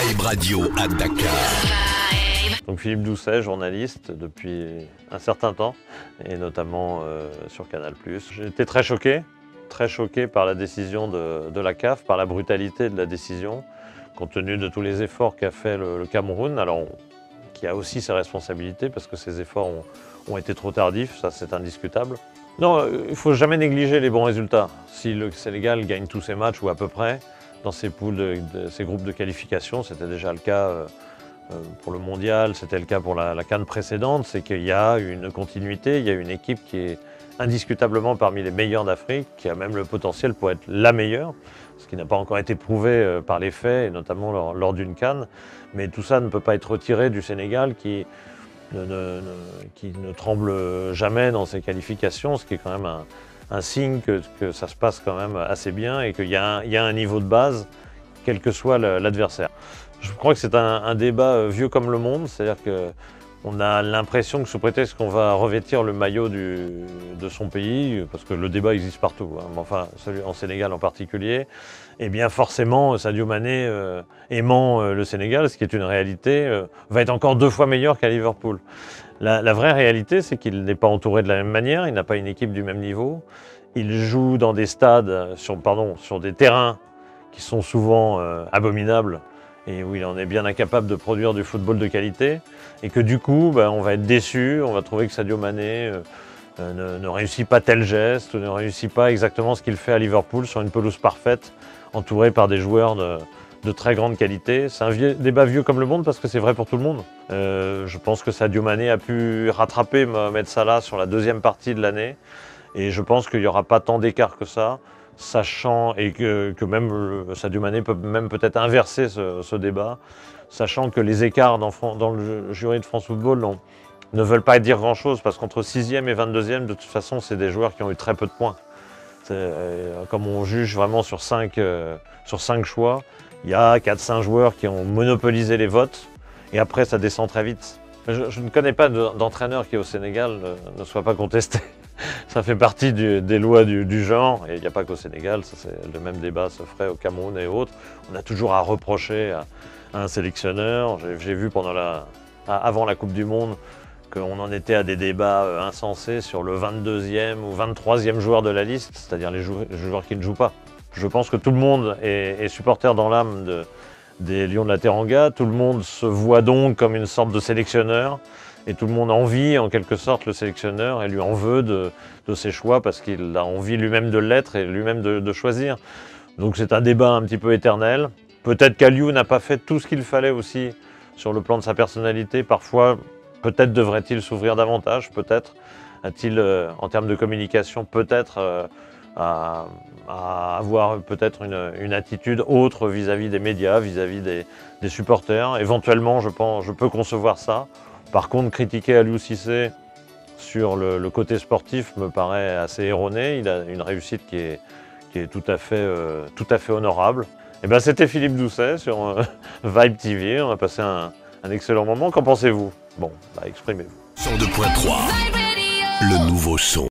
Vibe Radio à Dakar. Donc Philippe Doucet, journaliste depuis un certain temps, et notamment sur Canal+. J'ai été très choqué par la décision de la CAF, par la brutalité de la décision, compte tenu de tous les efforts qu'a fait le Cameroun, alors qui a aussi ses responsabilités, parce que ces efforts ont été trop tardifs, ça c'est indiscutable. Non, il ne faut jamais négliger les bons résultats. Si le Sénégal gagne tous ses matchs, ou à peu près, dans ces poules, ces groupes de qualification, c'était déjà le cas pour le mondial, c'était le cas pour la CAN précédente, c'est qu'il y a une continuité, il y a une équipe qui est indiscutablement parmi les meilleures d'Afrique, qui a même le potentiel pour être la meilleure, ce qui n'a pas encore été prouvé par les faits, et notamment lors d'une CAN. Mais tout ça ne peut pas être retiré du Sénégal qui ne tremble jamais dans ses qualifications, ce qui est quand même un signe que ça se passe quand même assez bien et qu'il y a un niveau de base, quel que soit l'adversaire. Je crois que c'est un débat vieux comme le monde, c'est-à-dire qu'on a l'impression que sous prétexte qu'on va revêtir le maillot de son pays, parce que le débat existe partout, hein, mais enfin celui en Sénégal en particulier, eh bien forcément Sadio Mané aimant le Sénégal, ce qui est une réalité, va être encore 2 fois meilleur qu'à Liverpool. La vraie réalité, c'est qu'il n'est pas entouré de la même manière, il n'a pas une équipe du même niveau, il joue dans des stades, sur des terrains qui sont souvent abominables, et où il en est bien incapable de produire du football de qualité, et que du coup, on va être déçu, on va trouver que Sadio Mané ne réussit pas tel geste, ne réussit pas exactement ce qu'il fait à Liverpool sur une pelouse parfaite, entouré par des joueurs de très grande qualité. C'est un débat vieux comme le monde parce que c'est vrai pour tout le monde. Je pense que Sadio Mané a pu rattraper Mohamed Salah sur la 2e partie de l'année, et je pense qu'il n'y aura pas tant d'écart que ça, sachant, et que même Sadio Mané peut même peut-être inverser ce débat, sachant que les écarts dans le jury de France Football ne veulent pas dire grand-chose, parce qu'entre 6e et 22e, de toute façon, c'est des joueurs qui ont eu très peu de points. Comme on juge vraiment sur 5 choix, il y a 4-5 joueurs qui ont monopolisé les votes, et après ça descend très vite. Je ne connais pas d'entraîneur qui au Sénégal ne soit pas contesté. Ça fait partie des lois du genre, et il n'y a pas qu'au Sénégal, le même débat se ferait au Cameroun et autres. On a toujours à reprocher à un sélectionneur. J'ai vu avant la Coupe du Monde qu'on en était à des débats insensés sur le 22e ou 23e joueur de la liste, c'est-à-dire les joueurs qui ne jouent pas. Je pense que tout le monde est supporter dans l'âme des Lions de la Teranga, tout le monde se voit donc comme une sorte de sélectionneur, et tout le monde envie en quelque sorte le sélectionneur et lui en veut de ses choix parce qu'il a envie lui-même de l'être et lui-même de choisir. Donc c'est un débat un petit peu éternel. Peut-être qu'Aliou n'a pas fait tout ce qu'il fallait aussi sur le plan de sa personnalité. Parfois, peut-être devrait-il s'ouvrir davantage, peut-être a-t-il, en termes de communication, peut-être à avoir peut-être une attitude autre vis-à-vis des médias, vis-à-vis des supporters. Éventuellement, je peux concevoir ça. Par contre, critiquer Aliou Cissé sur le côté sportif me paraît assez erroné. Il a une réussite qui est tout à fait honorable. Et ben, c'était Philippe Doucet sur Vibe TV. On a passé un excellent moment. Qu'en pensez-vous? Bon, exprimez-vous. 102.3, le nouveau son.